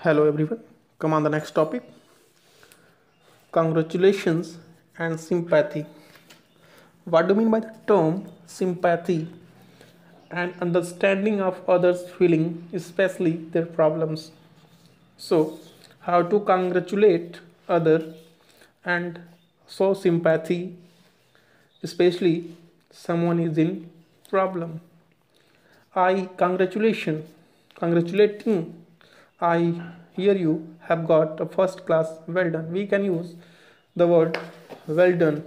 Hello everyone. Come on the next topic. Congratulations and sympathy. What do you mean by the term sympathy? And understanding of others' feeling, especially their problems. So, how to congratulate other and show sympathy, especially someone is in problem. Congratulating. I hear you have got a first class. Well done. We can use the word well done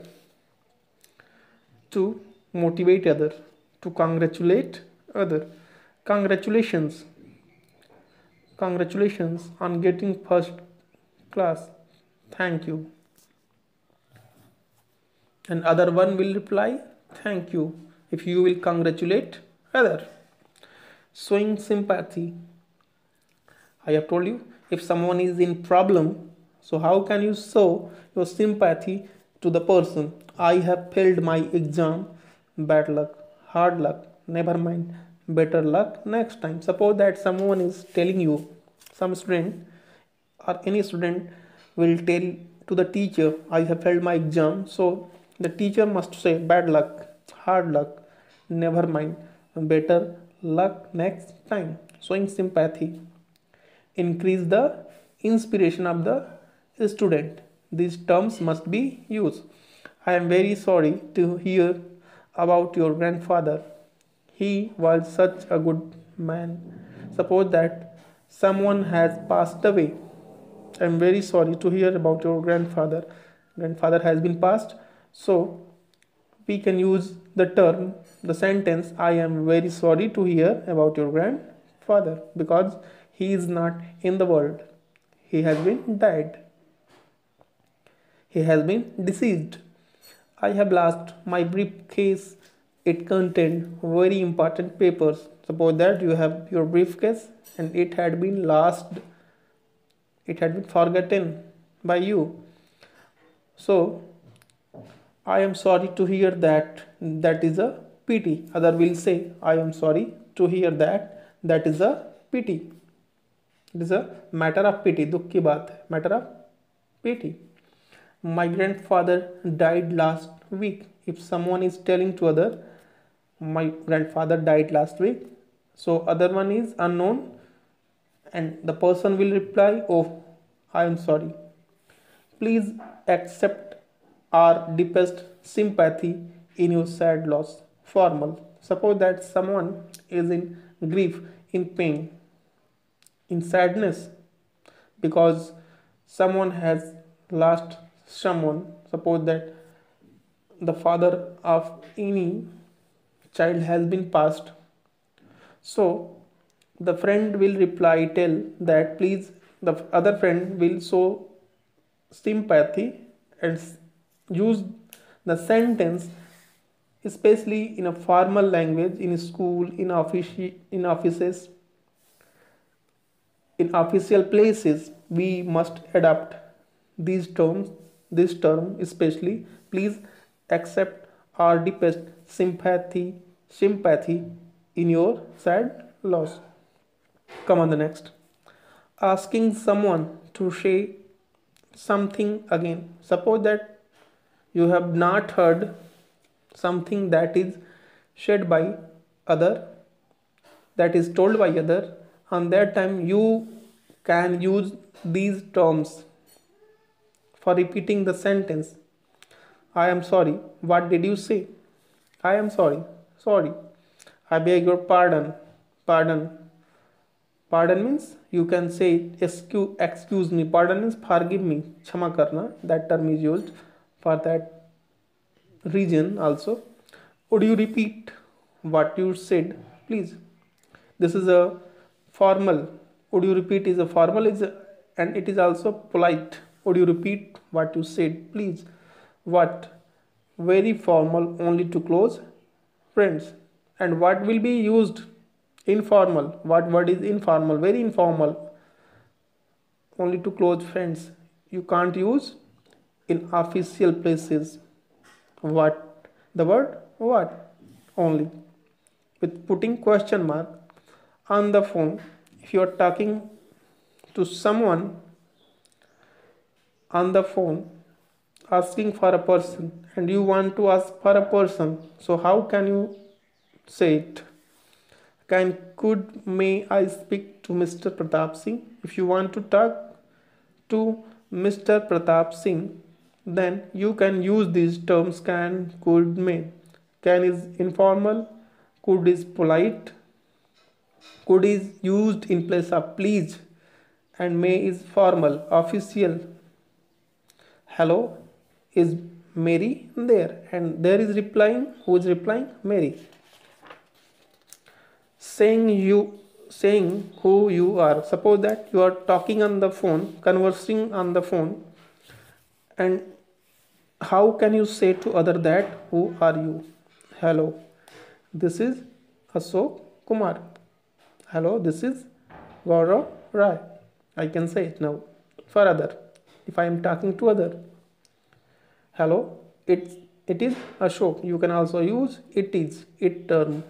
to motivate other, to congratulate other. Congratulations. Congratulations on getting first class. Thank you. And other one will reply, thank you, if you will congratulate other. Showing sympathy. I have told you, if someone is in problem, so how can you show your sympathy to the person? I have failed my exam. Bad luck, hard luck, never mind, better luck next time. Suppose that someone is telling you, some student or any student will tell to the teacher, I have failed my exam. So the teacher must say, bad luck, hard luck, never mind, better luck next time. Showing sympathy increase the inspiration of the student. These terms must be used. I am very sorry to hear about your grandfather. He was such a good man. Suppose that someone has passed away. I am very sorry to hear about your grandfather. Grandfather has been passed. So we can use the term, the sentence, I am very sorry to hear about your grandfather, because he is not in the world. He has been died. He has been deceased. I have lost my briefcase. It contained very important papers. Suppose that you have your briefcase and it had been lost. It had been forgotten by you. So I am sorry to hear that. That is a pity. Other will say, I am sorry to hear that. That is a pity. It is a matter of pity. दुख की बात है. Matter of pity. My grandfather died last week. If someone is telling to other, my grandfather died last week, so other one is unknown, and the person will reply, oh, I am sorry. Please accept our deepest sympathy in your sad loss. Formal. Suppose that someone is in grief, in pain, in sadness, because someone has lost someone. Suppose that the father of any child has been passed. So the friend will reply, tell that please, the other friend will show sympathy and use the sentence, especially in a formal language, in school, in offices, in official places. We must adapt these terms, this term especially. Please accept our deepest sympathy in your sad loss. Come on the next. Asking someone to say something again. Suppose that you have not heard something that is said by other, that is told by other. On that time you can use these terms for repeating the sentence. I am sorry. What did you say? I am sorry. Sorry. I beg your pardon. Pardon. Pardon means you can say excuse me. Pardon means forgive me. क्षमा करना. That term is used for that region also. Would you repeat what you said, please? This is a formal. Would you repeat is a formal, and it is also polite. Would you repeat what you said, please? What? Very formal, only to close friends. And what will be used? Informal. What word is informal? Very informal, only to close friends. You can't use in official places. What? The word what? Only with putting question mark. On the phone, if you are talking to someone on the phone asking for a person, and you want to ask for a person, so how can you say it? Could may I speak to Mr. Pratap Singh? If you want to talk to Mr. Pratap Singh, then you can use these terms can, could, may. Can is informal, could is polite, could is used in place of please, and may is formal, official. Hello, is Mary there? And there is replying, who is replying? Mary. Saying who you are. Suppose that you are talking on the phone, conversing on the phone, and how can you say to other that who are you? Hello, this is Ashok Kumar. Hello, this is Gaurav Rai. I can say it now for other. If I am talking to other, hello, it is Ashok. You can also use it is, it term,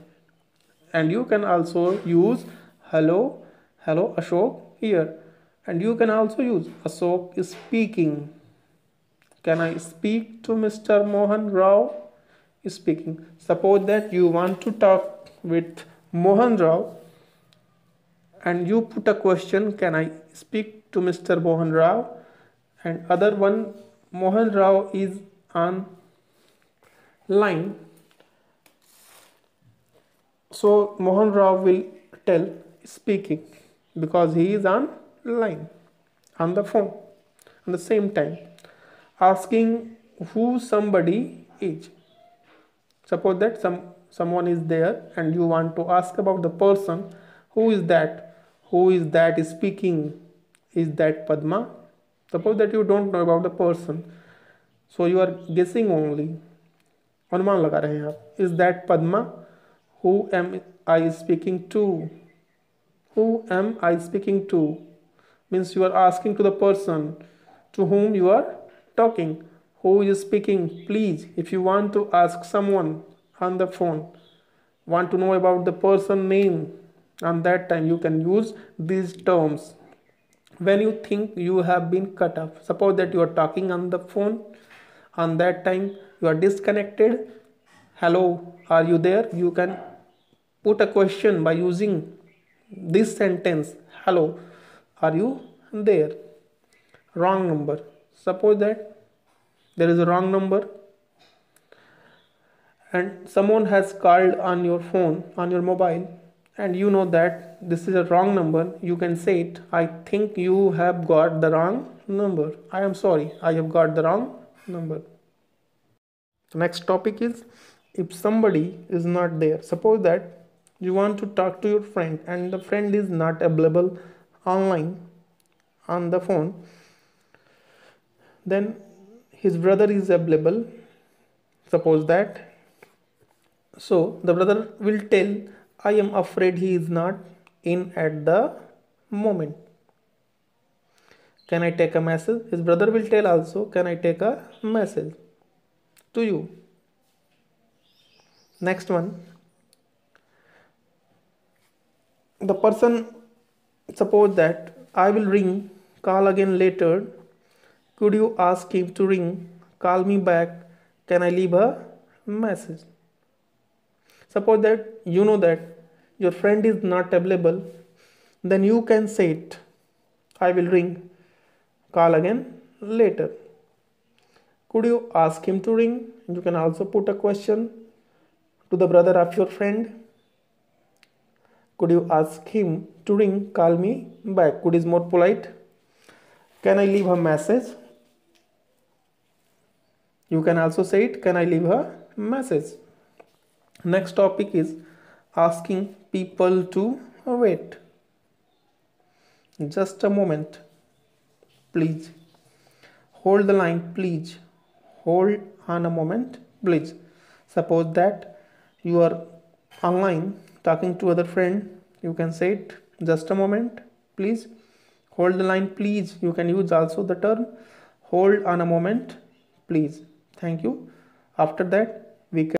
and you can also use hello Ashok here, and you can also use Ashok is speaking. Can I speak to Mr. Mohan Rao? Is speaking. Suppose that you want to talk with Mohan Rao and you put a question, can I speak to Mr. Mohan Rao? And other one, Mohan Rao is on line. So Mohan Rao will tell speaking because he is on line, on the phone, at the same time. Asking who somebody is. Suppose that someone is there and you want to ask about the person. Who is that? Who is that speaking? Is that Padma? Suppose that you don't know about the person, so you are guessing only. अनुमान लगा रहे हैं आप. Is that Padma? Who am I speaking to? Who am I speaking to? Means you are asking to the person to whom you are talking. Who is speaking? Please, if you want to ask someone on the phone, want to know about the person name, on that time you can use these terms. When you think you have been cut off, suppose that you are talking on the phone, on that time you are disconnected. Hello, are you there? You can put a question by using this sentence. Hello, are you there? Wrong number. Suppose that there is a wrong number and someone has called on your phone, on your mobile, and you know that this is a wrong number. You can say it, I think you have got the wrong number. I am sorry, I have got the wrong number. The next topic is if somebody is not there. Suppose that you want to talk to your friend and the friend is not available online on the phone, then his brother is available. Suppose that. So the brother will tell, I am afraid he is not in at the moment. Can I take a message? His brother will tell also, can I take a message to you? Next one. The person, suppose that I will ring, call again later. Could you ask him to ring, call me back? Can I leave a message? Suppose that you know that your friend is not available, then you can say it, I will ring, call again later. Could you ask him to ring? You can also put a question to the brother of your friend. Could you ask him to ring, call me back? Could is more polite. Can I leave a message? You can also say it, can I leave a message? Next topic is asking people to wait. Just a moment, please. Hold the line, please. Hold on a moment, please. Suppose that you are online talking to other friend, you can say it, just a moment, please. Hold the line, please. You can use also the term hold on a moment, please. Thank you. After that, we can